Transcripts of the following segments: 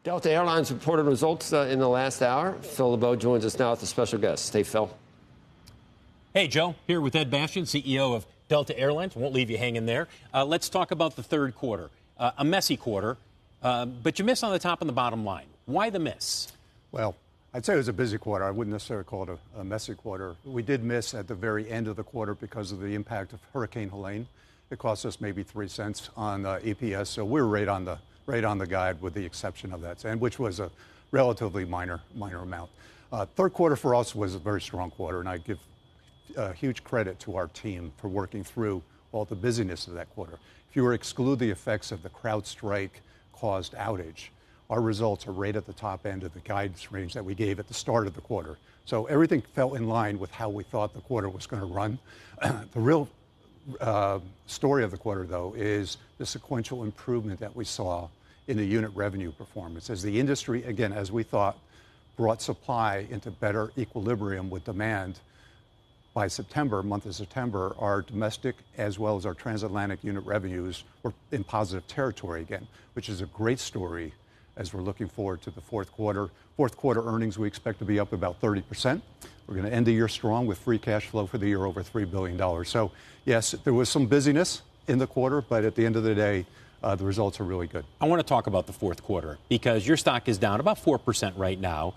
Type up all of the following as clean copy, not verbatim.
Delta Airlines reported results in the last hour. Phil LeBeau joins us now with a special guest. Hey, Phil. Hey, Joe. Here with Ed Bastian, CEO of Delta Airlines. Won't leave you hanging there. Let's talk about the third quarter. A messy quarter, but you missed on the top and the bottom line. Why the miss? Well, I'd say it was a busy quarter. I wouldn't necessarily call it a messy quarter. We did miss at the very end of the quarter because of the impact of Hurricane Helene. It cost us maybe 3 cents on EPS, so we were right on the guide with the exception of that, and which was a relatively minor amount. Third quarter for us was a very strong quarter, and I give huge credit to our team for working through all the busyness of that quarter. If you were to exclude the effects of the CrowdStrike caused outage, our results are right at the top end of the guidance range that we gave at the start of the quarter. So everything fell in line with how we thought the quarter was going to run. The real story of the quarter, though, is the sequential improvement that we saw in the unit revenue performance. As the industry, again, as we thought, brought supply into better equilibrium with demand, by September, month of September, our domestic as well as our transatlantic unit revenues were in positive territory again, which is a great story as we're looking forward to the fourth quarter. Fourth quarter earnings we expect to be up about 30%. We're going to end the year strong with free cash flow for the year over $3 billion. So, yes, there was some busyness in the quarter, but at the end of the day, the results are really good. I want to talk about the fourth quarter because your stock is down about 4% right now.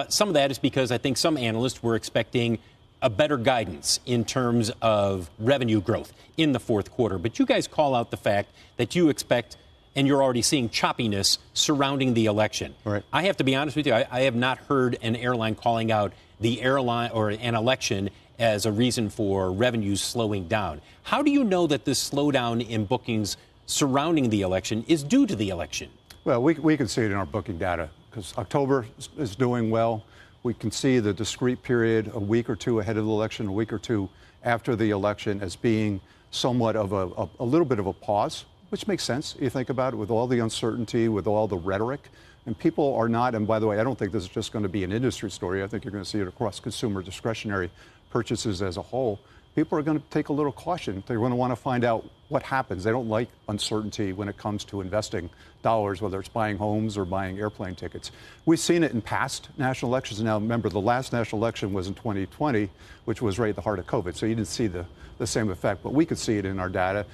Some of that is because I think some analysts were expecting a better guidance in terms of revenue growth in the fourth quarter. But you guys call out the fact that you expect, and you're already seeing choppiness surrounding the election. Right. I have to be honest with you, I have not heard an airline calling out the airline or an election as a reason for revenues slowing down. How do you know that this slowdown in bookings surrounding the election is due to the election? Well, we can see it in our booking data because October is doing well. We can see the discrete period a week or two ahead of the election, a week or two after the election as being somewhat of a little bit of a pause, which makes sense. You think about it with all the uncertainty, with all the rhetoric. And people are not, and by the way, I don't think this is just going to be an industry story. I think you're going to see it across consumer discretionary purchases as a whole. People are going to take a little caution. They're going to want to find out what happens. They don't like uncertainty when it comes to investing dollars, whether it's buying homes or buying airplane tickets. We've seen it in past national elections. Now, remember, the last national election was in 2020, which was right at the heart of COVID. So you didn't see the same effect, but we could see it in our data.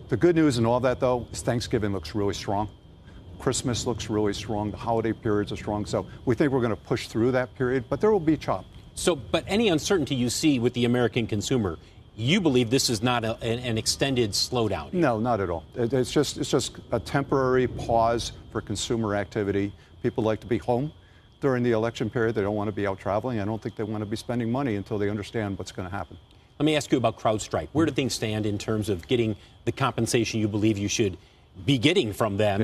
The good news in all that, though, is Thanksgiving looks really strong. Christmas looks really strong. The holiday periods are strong. So we think we're going to push through that period, but there will be chop. So, but any uncertainty you see with the American consumer, you believe this is not an extended slowdown? No, not at all. It's just a temporary pause for consumer activity. People like to be home during the election period. They don't want to be out traveling. I don't think they want to be spending money until they understand what's going to happen. Let me ask you about CrowdStrike. Where do things stand in terms of getting the compensation you believe you should be getting from them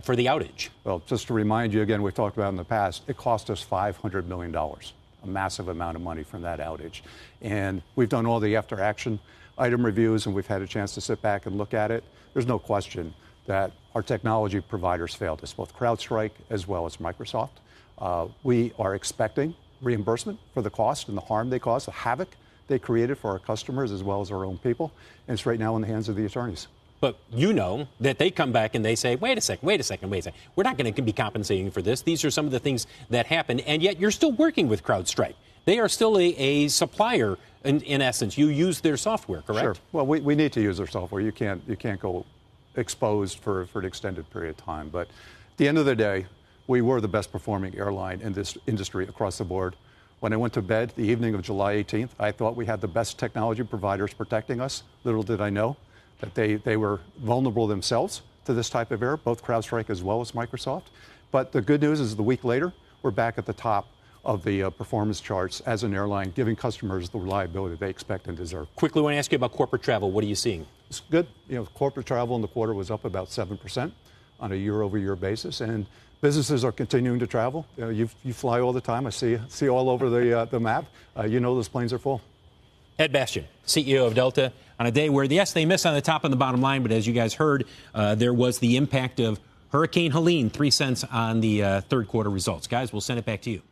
for the outage? Well, just to remind you again, we've talked about in the past, it cost us $500 million. A massive amount of money from that outage. And we've done all the after action item reviews and we've had a chance to sit back and look at it. There's no question that our technology providers failed us, both CrowdStrike as well as Microsoft. We are expecting reimbursement for the cost and the harm they caused, the havoc they created for our customers as well as our own people. And it's right now in the hands of the attorneys. But you know that they come back and they say, wait a second. We're not going to be compensating for this. These are some of the things that happen. And yet you're still working with CrowdStrike. They are still a supplier, in essence. You use their software, correct? Sure. Well, we need to use their software. You can't go exposed for an extended period of time. But at the end of the day, we were the best performing airline in this industry across the board. When I went to bed the evening of July 18th, I thought we had the best technology providers protecting us. Little did I know that they were vulnerable themselves to this type of error, both CrowdStrike as well as Microsoft. But the good news is the week later, we're back at the top of the performance charts as an airline, giving customers the reliability they expect and deserve. Quickly, I want to ask you about corporate travel. What are you seeing? It's good. You know, corporate travel in the quarter was up about 7% on a year-over-year basis, and businesses are continuing to travel. You fly all the time. I see all over the map. You know those planes are full. Ed Bastian, CEO of Delta, on a day where, yes, they missed on the top and the bottom line, but as you guys heard, there was the impact of Hurricane Helene, 3 cents on the third quarter results. Guys, we'll send it back to you.